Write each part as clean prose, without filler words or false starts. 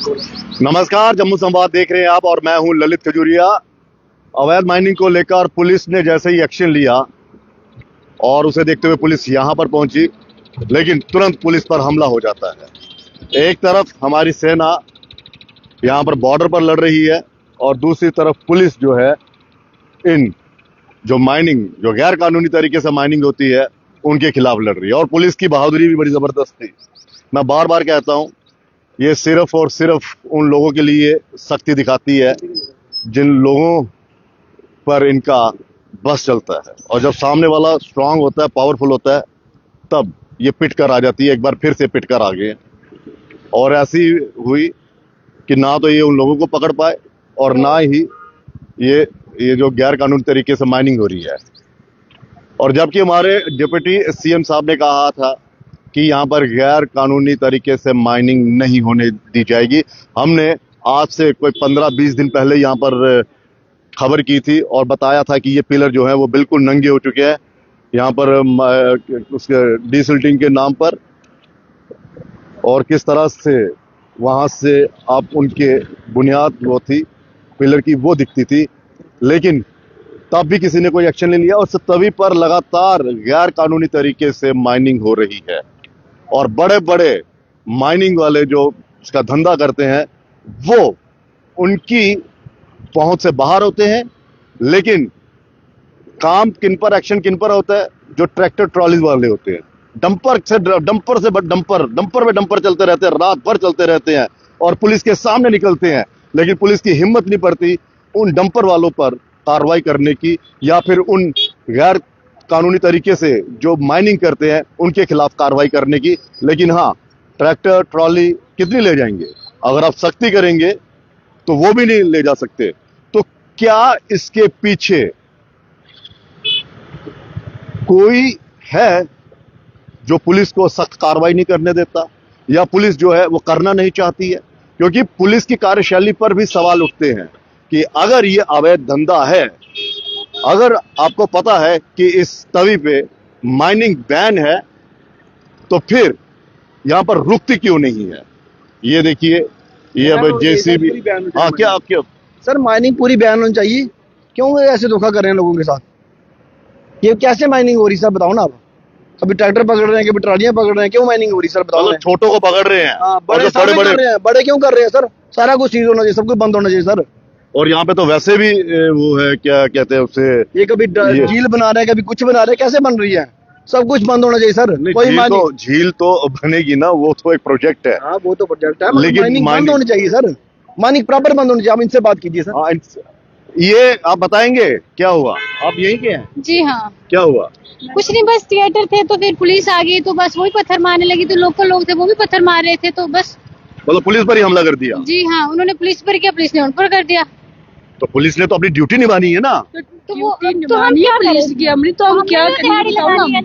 नमस्कार, जम्मू संवाद देख रहे हैं आप और मैं हूं ललित खजूरिया। अवैध माइनिंग को लेकर पुलिस ने जैसे ही एक्शन लिया और उसे देखते हुए पुलिस यहां पर पहुंची, लेकिन तुरंत पुलिस पर हमला हो जाता है। एक तरफ हमारी सेना यहां पर बॉर्डर पर लड़ रही है और दूसरी तरफ पुलिस जो है इन जो गैर कानूनी तरीके से माइनिंग होती है उनके खिलाफ लड़ रही है। और पुलिस की बहादुरी भी बड़ी जबरदस्त थी। मैं बार बार कहता हूं, ये सिर्फ और सिर्फ उन लोगों के लिए सख्ती दिखाती है जिन लोगों पर इनका बस चलता है, और जब सामने वाला स्ट्रांग होता है, पावरफुल होता है, तब ये पिट कर आ जाती है। एक बार फिर से पिट कर आ गए और ऐसी हुई कि ना तो ये उन लोगों को पकड़ पाए और ना ही ये जो गैर कानूनी तरीके से माइनिंग हो रही है। और जबकि हमारे डिप्टी सीएम साहब ने कहा था कि यहाँ पर गैर कानूनी तरीके से माइनिंग नहीं होने दी जाएगी। हमने आज से कोई 15-20 दिन पहले यहाँ पर खबर की थी और बताया था कि ये पिलर जो है वो बिल्कुल नंगे हो चुके हैं यहाँ पर उसके डीसिल्टिंग के नाम पर, और किस तरह से वहाँ से आप उनके बुनियाद वो थी पिलर की वो दिखती थी, लेकिन तब भी किसी ने कोई एक्शन नहीं लिया। और तभी पर लगातार गैर कानूनी तरीके से माइनिंग हो रही है और बड़े बड़े माइनिंग वाले जो इसका धंधा करते हैं वो उनकी पहुंच से बाहर होते हैं। लेकिन काम किन पर, एक्शन किन पर होता है? जो ट्रैक्टर ट्रॉली वाले होते हैं। डंपर पे डंपर चलते रहते हैं, रात भर चलते रहते हैं और पुलिस के सामने निकलते हैं, लेकिन पुलिस की हिम्मत नहीं पड़ती उन डंपर वालों पर कार्रवाई करने की या फिर उन गैर कानूनी तरीके से जो माइनिंग करते हैं उनके खिलाफ कार्रवाई करने की। लेकिन हाँ, ट्रैक्टर ट्रॉली कितनी ले जाएंगे? अगर आप सख्ती करेंगे तो वो भी नहीं ले जा सकते। तो क्या इसके पीछे कोई है जो पुलिस को सख्त कार्रवाई नहीं करने देता, या पुलिस जो है वो करना नहीं चाहती है? क्योंकि पुलिस की कार्यशैली पर भी सवाल उठते हैं कि अगर ये अवैध धंधा है, अगर आपको पता है कि इस तवी पे माइनिंग बैन है, तो फिर यहां पर रुकती क्यों नहीं है? ये देखिए, ये अब जेसीबी। हाँ, क्या सर माइनिंग पूरी बैन होनी चाहिए। क्यों ऐसे धोखा कर रहे हैं लोगों के साथ? ये कैसे माइनिंग हो रही है सर, बताओ ना आप। कभी ट्रैक्टर पकड़ रहे हैं, कभी ट्रालियां पकड़ रहे हैं, क्यों माइनिंग हो रही है सर, बताओ। छोटों को पकड़ रहे हैं। बड़े बड़े कर रहे हैं, बड़े क्यों कर रहे हैं सर? सारा कुछ चीज होना चाहिए, सब कुछ बंद होना चाहिए सर। और यहाँ पे तो वैसे भी वो है, क्या कहते हैं उसे, ये कभी झील बना रहे हैं, कभी कुछ बना रहे हैं, कैसे बन रही है? सब कुछ बंद होना चाहिए सर। कोई झील तो बनेगी ना, वो तो एक प्रोजेक्ट है। हाँ, वो तो प्रोजेक्ट है, लेकिन माइनिंग बंद होनी चाहिए सर। माइनिंग प्रॉपर बंद होनी चाहिए। आप इनसे बात कीजिए सर। ये आप बताएंगे क्या हुआ? आप यहीं के हैं? जी हाँ। क्या हुआ? कुछ नहीं, बस थिएटर थे तो फिर पुलिस आ गई तो बस वही पत्थर मारने लगी, तो लोकल लोग थे वो भी पत्थर मार रहे थे, तो बस मतलब पुलिस पर ही हमला कर दिया? जी हाँ, उन्होंने पुलिस पर किया, पुलिस ने उन पर कर दिया। तो पुलिस ने तो अपनी ड्यूटी निभानी है ना। तो वो तो हम क्या करेंगे? हम क्या करेंगे?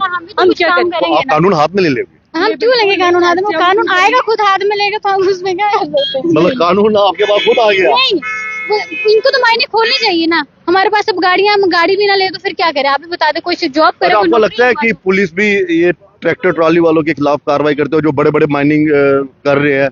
आप कानून हाथ में ले लेंगे? हम क्यों लेंगे कानून हाथ में? कानून आएगा खुद हाथ में लेगा तो हम उसमें क्या कर सकते हैं? मतलब कानून आपके पास खुद आ गया? नहीं, इनको तो मायने खोलनी चाहिए ना। हमारे पास अब गाड़ियां, हम गाड़ी भी ना ले तो फिर क्या करें? आप भी बता दे, कोई से जॉब करे। आपको लगता है कि पुलिस भी ये ट्रैक्टर ट्रॉली वालों के खिलाफ कार्रवाई करते हो जो बड़े बड़े माइनिंग कर रहे हैं,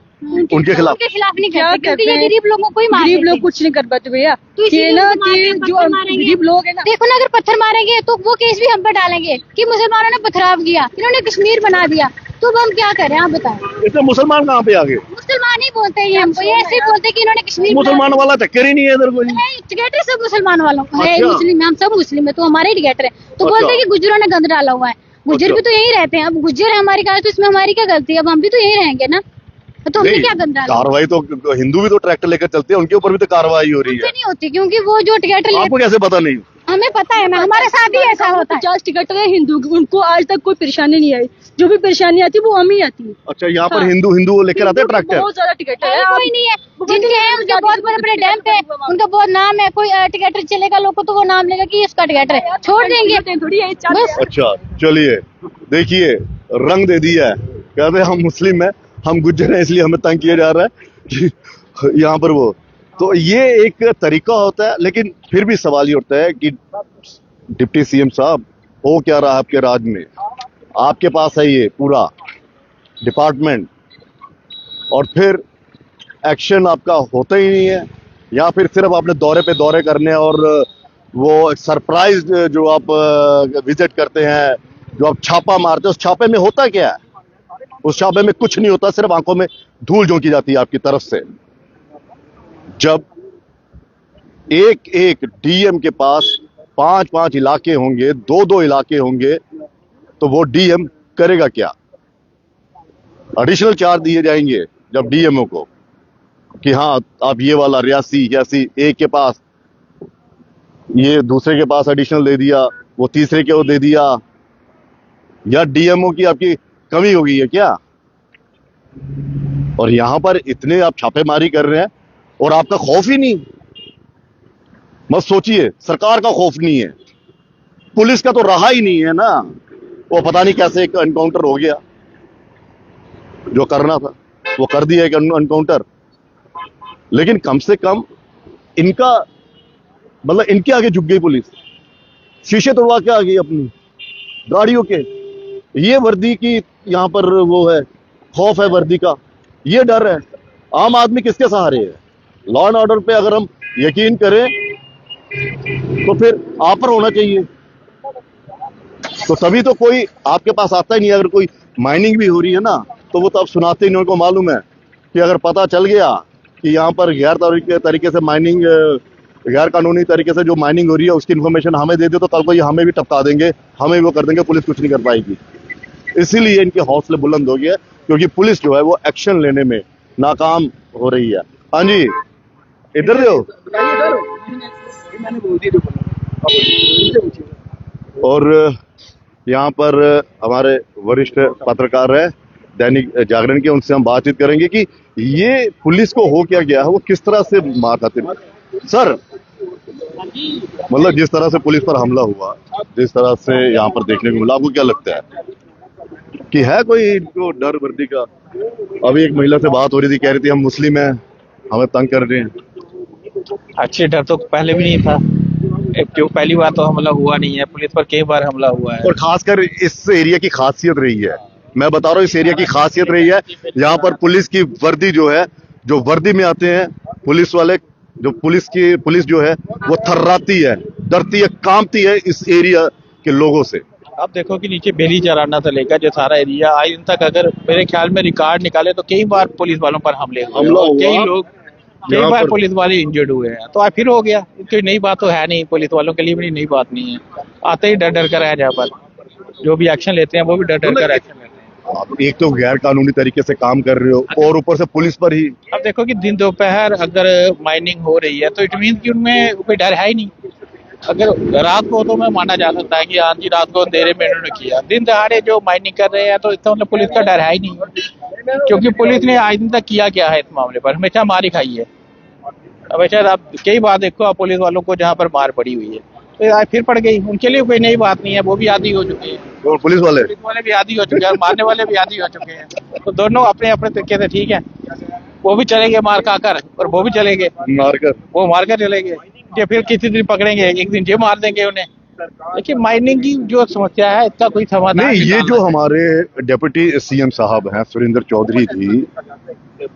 उनके खिलाफ नहीं करते? क्योंकि ये गरीब लोगों को ही मार, गरीब लोग कुछ नहीं कर पाते भैया। तो जो गरीब लोग है ना, देखो ना, अगर पत्थर मारेंगे तो वो केस भी हम पर डालेंगे कि मुसलमानों ने पथराव किया, इन्होंने कश्मीर बना दिया, तो अब हम क्या करें? आप बताएं। इसमें मुसलमान कहाँ पे आ गए? मुसलमान ही बोलते हैं हमको, ये ऐसे ही बोलते हैं कि इन्होंने कश्मीर। मुसलमान वाला चक्कर ही नहीं है इधर कोई। टिकटर सब मुसलमान वालों का है। अच्छा। मुस्लिम है, हम सब मुस्लिम है, तो हमारे टिकटर है। तो बोलते हैं कि गुज्जरों ने गंद डाला हुआ है। गुज्जर भी तो यही रहते हैं। अब गुज्जर है हमारी कार, तो इसमें हमारी क्या गलती है? अब हम भी तो यही रहेंगे ना, तो हमने क्या गंद डाला? कार्रवाई तो हिंदू भी तो ट्रैक्टर लेकर चलते हैं, उनके ऊपर भी तो कार्रवाई हो रही है। नहीं होती, क्योंकि वो जो टिकटर, आपको कैसे पता नहीं? हमें पता है ना, हमारे साथ ही ऐसा होता है। 50 टिकट है हिंदू, उनको आज तक कोई परेशानी नहीं आई। जो भी परेशानी आती है वो हम ही आती है। अच्छा, यहाँ पर हिंदू लेकर आते हैं ट्रैक्टर? बहुत ज्यादा टिकट है। कोई नहीं है जिनके हैं, उनके बहुत बड़े बड़े डैम पे उनका बहुत नाम है। कोई टिकटर चलेगा, लोग को तो वो नाम लेगा कि इसका टिकटर है, छोड़ देंगे थोड़ी। अच्छा, चलिए, देखिए रंग दे दिया है। कहते हैं हम मुस्लिम है, हम गुज्जर हैं, इसलिए हमें तंग किया जा रहा है यहाँ पर वो। तो ये एक तरीका होता है, लेकिन फिर भी सवाल ये उठता है कि डिप्टी सीएम साहब, हो क्या रहा है आपके राज में? आपके पास है ये पूरा डिपार्टमेंट, और फिर एक्शन आपका होता ही नहीं है, या फिर सिर्फ आपने दौरे पे दौरे करने और वो सरप्राइज जो आप विजिट करते हैं, जो आप छापा मारते हैं, उस छापे में होता क्या है? उस छापे में कुछ नहीं होता, सिर्फ आंखों में धूल झोंकी जाती है आपकी तरफ से। जब एक एक डीएम के पास 5-5 इलाके होंगे, 2-2 इलाके होंगे, तो वो डीएम करेगा क्या? एडिशनल चार्ज दिए जाएंगे जब डीएमओ को कि हाँ आप ये वाला रियासी एक के पास, ये दूसरे के पास एडिशनल दे दिया, वो तीसरे के वो दे दिया, या डीएमओ की आपकी कमी हो गई है क्या? और यहां पर इतने आप छापेमारी कर रहे हैं और आपका खौफ ही नहीं। मत सोचिए, सरकार का खौफ नहीं है, पुलिस का तो रहा ही नहीं है ना। वो पता नहीं कैसे एक एनकाउंटर हो गया, जो करना था वो कर दिया एक एनकाउंटर, लेकिन कम से कम इनका मतलब इनके आगे झुक गई पुलिस, शीशे तोड़वा के आ गई अपनी गाड़ियों के। ये वर्दी की यहां पर वो है, खौफ है वर्दी का, ये डर है। आम आदमी किसके सहारे है? लॉ एंड ऑर्डर पे अगर हम यकीन करें तो फिर आप पर होना चाहिए, तो तभी तो कोई आपके पास आता ही नहीं। अगर कोई माइनिंग भी हो रही है ना, तो वो तो आप सुनाते ही नहीं। उनको मालूम है कि अगर पता चल गया कि यहाँ पर गैर तरीके से माइनिंग, गैर कानूनी तरीके से जो माइनिंग हो रही है, उसकी इन्फॉर्मेशन हमें दे दे, तो कल को ये हमें भी टपका देंगे, हमें वो कर देंगे, पुलिस कुछ नहीं कर पाएगी। इसीलिए इनके हौसले बुलंद हो गए, क्योंकि पुलिस जो है वो एक्शन लेने में नाकाम हो रही है। हाँ जी, इधर दो। और यहाँ पर हमारे वरिष्ठ पत्रकार है दैनिक जागरण के, उनसे हम बातचीत करेंगे कि ये पुलिस को हो क्या गया है, वो किस तरह से मार खाते हैं। सर, मतलब जिस तरह से पुलिस पर हमला हुआ, जिस तरह से यहाँ पर देखने को मिला, आपको क्या लगता है कि है कोई इनको डर वर्दी का? अभी एक महिला से बात हो रही थी, कह रही थी हम मुस्लिम हैं, हमें तंग कर रहे हैं। अच्छे डर तो पहले भी नहीं था, क्यों पहली बार तो हमला हुआ नहीं है, पुलिस पर कई बार हमला हुआ है। और खासकर इस एरिया की खासियत रही है, मैं बता रहा हूँ, इस एरिया की खासियत रही है, यहाँ पर पुलिस की वर्दी जो है, जो वर्दी में आते हैं पुलिस वाले, जो पुलिस जो है वो थर्राती है, डरती है, कांपती है इस एरिया के लोगों से। आप देखो कि नीचे बेली चराना से लेकर जो सारा एरिया आज दिन तक, अगर मेरे ख्याल में रिकॉर्ड निकाले तो कई बार पुलिस वालों पर हमले हुए और कई लोग, कई बार पुलिस वाले इंजर्ड हुए हैं। तो आज फिर हो गया, कोई नई बात तो है नहीं, पुलिस वालों के लिए भी नई बात नहीं है। आते ही डर डर कर है, जहाँ पर जो भी एक्शन लेते हैं वो भी डर डर कर एक्शन लेते हैं। आप एक तो गैर कानूनी तरीके से काम कर रहे हो और ऊपर से पुलिस पर ही। अब देखो कि दिन दोपहर अगर माइनिंग हो रही है तो इट मीन कि उनमें कोई डर है ही नहीं। अगर रात को तो मैं माना जा सकता है कि हाँ जी रात को अंधेरे में इन्होंने किया, दिन दहाड़े जो माइनिंग कर रहे हैं तो इसका मतलब पुलिस का डर है ही नहीं, क्योंकि पुलिस ने आज दिन तक किया क्या है इस मामले पर? हमेशा मार ही खाई है। हमेशा आप कई बार देखो आप पुलिस वालों को जहाँ पर मार पड़ी हुई है, तो आज फिर पड़ गई, उनके लिए कोई नई बात नहीं है, वो भी आदी हो चुके हैं, और पुलिस वाले भी आदी हो चुके हैं और मारने वाले भी आदी हो चुके हैं। तो दोनों अपने अपने तरीके से ठीक है, वो भी चलेंगे मार खाकर और वो भी चलेंगे मारकर, वो मारकर चलेंगे, या फिर किसी दिन पकड़ेंगे, एक दिन ये मार देंगे उन्हें। लेकिन माइनिंग की जो समस्या है इसका कोई समाधान नहीं। ये जो हमारे डिप्टी सीएम साहब हैं सुरेंद्र चौधरी जी,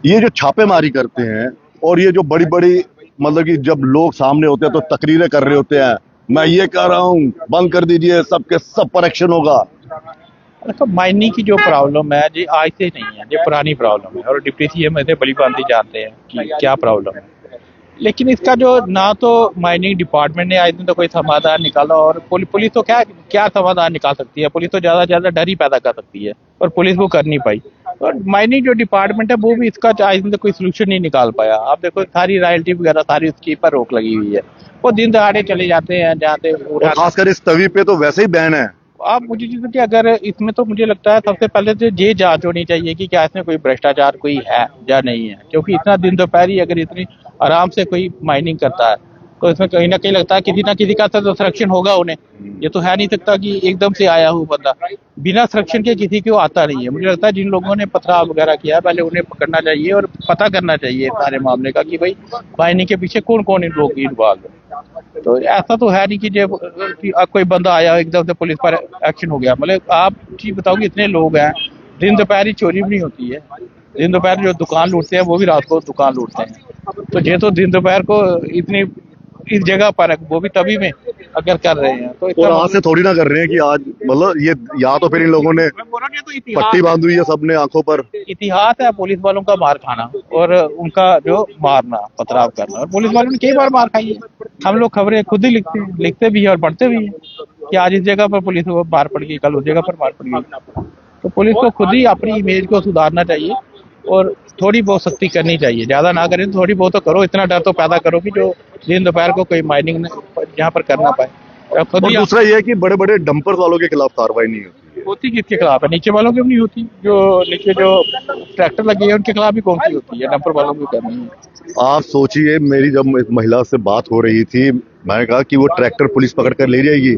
ये जो छापेमारी करते हैं और ये जो बड़ी बड़ी मतलब कि जब लोग सामने होते हैं तो तकरीरें कर रहे होते हैं, मैं ये कह रहा हूँ बंद कर दीजिए, सबके सब पर एक्शन होगा। देखो माइनिंग की जो प्रॉब्लम है ये आज से नहीं है, ये पुरानी प्रॉब्लम है और डिप्टी सीएम ऐसे बड़ी बात जानते हैं कि क्या प्रॉब्लम है। लेकिन इसका जो ना तो माइनिंग डिपार्टमेंट ने आज दिन तो कोई समाधान निकाला, और पुलिस तो क्या समाधान निकाल सकती है? पुलिस तो ज्यादा से ज्यादा डर ही पैदा कर सकती है और पुलिस वो कर नहीं पाई। और माइनिंग जो डिपार्टमेंट है वो भी इसका आज दिन तक कोई सोल्यूशन नहीं निकाल पाया। आप देखो सारी रॉयल्टी वगैरह सारी उसकी पर रोक लगी हुई है, वो दिन दहाड़े चले जाते हैं जाते। खासकर इस तवी पे तो वैसे ही बैन है। आप मुझे कि अगर इसमें तो मुझे लगता है सबसे पहले तो ये जांच होनी चाहिए कि क्या इसमें कोई भ्रष्टाचार कोई है या नहीं है, क्योंकि इतना दिन दोपहर अगर इतनी आराम से कोई माइनिंग करता है तो इसमें कहीं ना कहीं लगता है किसी ना किसी का तो संरक्षण होगा उन्हें। ये तो है नहीं सकता कि एकदम से आया हुआ बंदा बिना संरक्षण के किसी को आता नहीं है। मुझे लगता है जिन लोगों ने पथराव वगैरह किया पहले उन्हें पकड़ना चाहिए और पता करना चाहिए सारे मामले का कि भाई माइनिंग के पीछे कौन कौन इन लोग इन्वॉल्व है। तो ऐसा तो है नहीं कि जब कोई बंदा आया एकदम से पुलिस पर एक्शन हो गया। मतलब आप चीज बताओ कि इतने लोग हैं, दिन दोपहर चोरी भी नहीं होती है, दिन दोपहर जो दुकान लूटते हैं वो भी रात को दुकान लूटते हैं। तो ये तो दिन दोपहर को इतनी इस जगह पर है, वो भी तभी में अगर कर रहे हैं तो और आज से थोड़ी ना कर रहे हैं कि आज मतलब ये या तो फिर इन लोगों ने मैं बोल रहा हूँ, ये तो इतिहास पट्टी है। बांध हुई है सबने आंखों पर। इतिहास है पुलिस वालों का मार खाना और उनका जो मारना पथराव करना, और पुलिस वालों ने कई बार मार खाई है। हम लोग खबरें खुद ही लिखते भी है और पढ़ते भी है कि आज इस जगह पर पुलिस को मार पड़ गई, कल उस जगह पर मार पड़ गई। तो पुलिस को खुद ही अपनी इमेज को सुधारना चाहिए और थोड़ी बहुत सख्ती करनी चाहिए, ज्यादा ना करें, थोड़ी बहुत तो करो, इतना डर तो पैदा करो कि जो दिन दोपहर को कोई माइनिंग यहाँ पर करना पाए। और खुद और ही दूसरा ये है कि बड़े बड़े डंपर्स वालों के खिलाफ कार्रवाई नहीं होती। होती किसके खिलाफ है? नीचे वालों की भी नहीं होती, जो नीचे जो ट्रैक्टर लगे हैं उनके खिलाफ भी कौन सी होती है? डंपर वालों की करनी है। आप सोचिए, मेरी जब इस महिला से बात हो रही थी, मैंने कहा कि वो ट्रैक्टर पुलिस पकड़ कर ले जाएगी,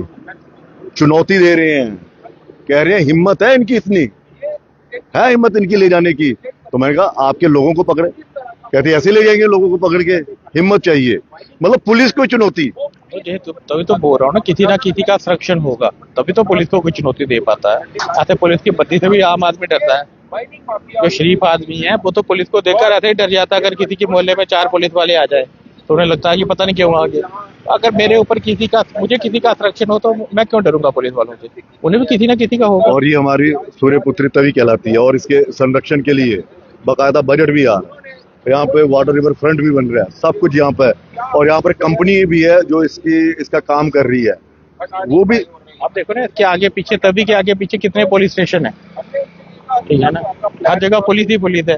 चुनौती दे रहे हैं, कह रहे हैं हिम्मत है इनकी, इतनी है हिम्मत इनकी ले जाने की। तो मैंने कहा आपके लोगों को पकड़े, कहते ऐसे ले जाएंगे लोगों को पकड़ के, हिम्मत चाहिए। मतलब पुलिस को चुनौती। तो तभी तो बोल रहा हूँ ना किसी का संरक्षण होगा तभी तो पुलिस को कोई चुनौती दे पाता है। ऐसे पुलिस की बत्ती से भी आम आदमी डरता है। जो शरीफ आदमी है वो तो पुलिस को देखकर ऐसे ही डर जाता है। अगर किसी के मोहल्ले में 4 पुलिस वाले आ जाए तो उन्हें लगता है कि पता नहीं क्यों आ गए। अगर मेरे ऊपर मुझे किसी का संरक्षण हो तो मैं क्यों डरूंगा पुलिस वालों से? उन्हें भी किसी ना किसी का होगा। और ये हमारी सूर्यपुत्री तवी कहलाती है और इसके संरक्षण के लिए बाकायदा बजट भी आ रहा है। यहाँ पे वाटर रिवर फ्रंट भी बन रहा है, सब कुछ यहाँ पे है। और यहाँ पर कंपनी भी है जो इसका काम कर रही है, वो भी। आप देखो ना इसके आगे पीछे, तभी के आगे पीछे कितने पुलिस स्टेशन है, ठीक है ना? हर जगह पुलिस ही पुलिस है।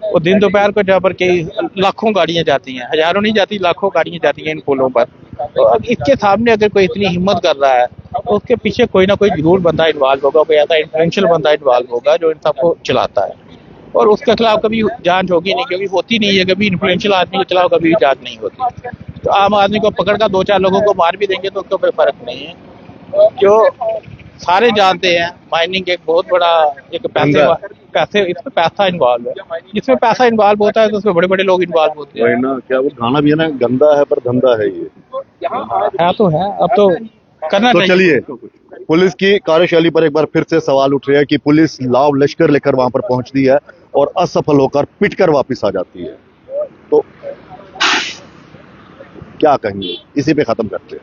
वो दिन दोपहर को जहाँ पर कई लाखों गाड़ियां जाती हैं, हजारों नहीं जाती, लाखों गाड़ियां जाती हैं इन पुलों पर। तो अब इसके सामने अगर कोई इतनी हिम्मत कर रहा है तो उसके पीछे कोई ना कोई जरूर बंदा इन्वॉल्व होगा, कोई ऐसा इन्फ्लुएंशियल बंदा इन्वॉल्व होगा जो इन सबको चलाता है। और उसके खिलाफ कभी जांच होगी नहीं, क्योंकि होती नहीं है। कभी इन्फ्लुएंशियल आदमी के खिलाफ कभी जांच नहीं होती। तो आम आदमी को पकड़ कर 2-4 लोगों को मार भी देंगे तो उसका कोई फर्क नहीं है। जो सारे जानते हैं माइनिंग एक बहुत बड़ा एक पैसे इसमें पैसा इन्वॉल्व है। जिसमें पैसा इन्वॉल्व होता है तो उसमें बड़े बड़े लोग इन्वॉल्व होते हैं। ना क्या वो गाना भी है ना, गंदा है पर धंधा है ये। है तो है, अब तो करना तो चाहिए। चलिए, पुलिस की कार्यशैली पर एक बार फिर से सवाल उठ रहे हैं कि पुलिस लाव लश्कर लेकर वहां पर पहुंचती है और असफल होकर पिटकर वापस आ जाती है। तो क्या कहेंगे, इसी पे खत्म करते हैं।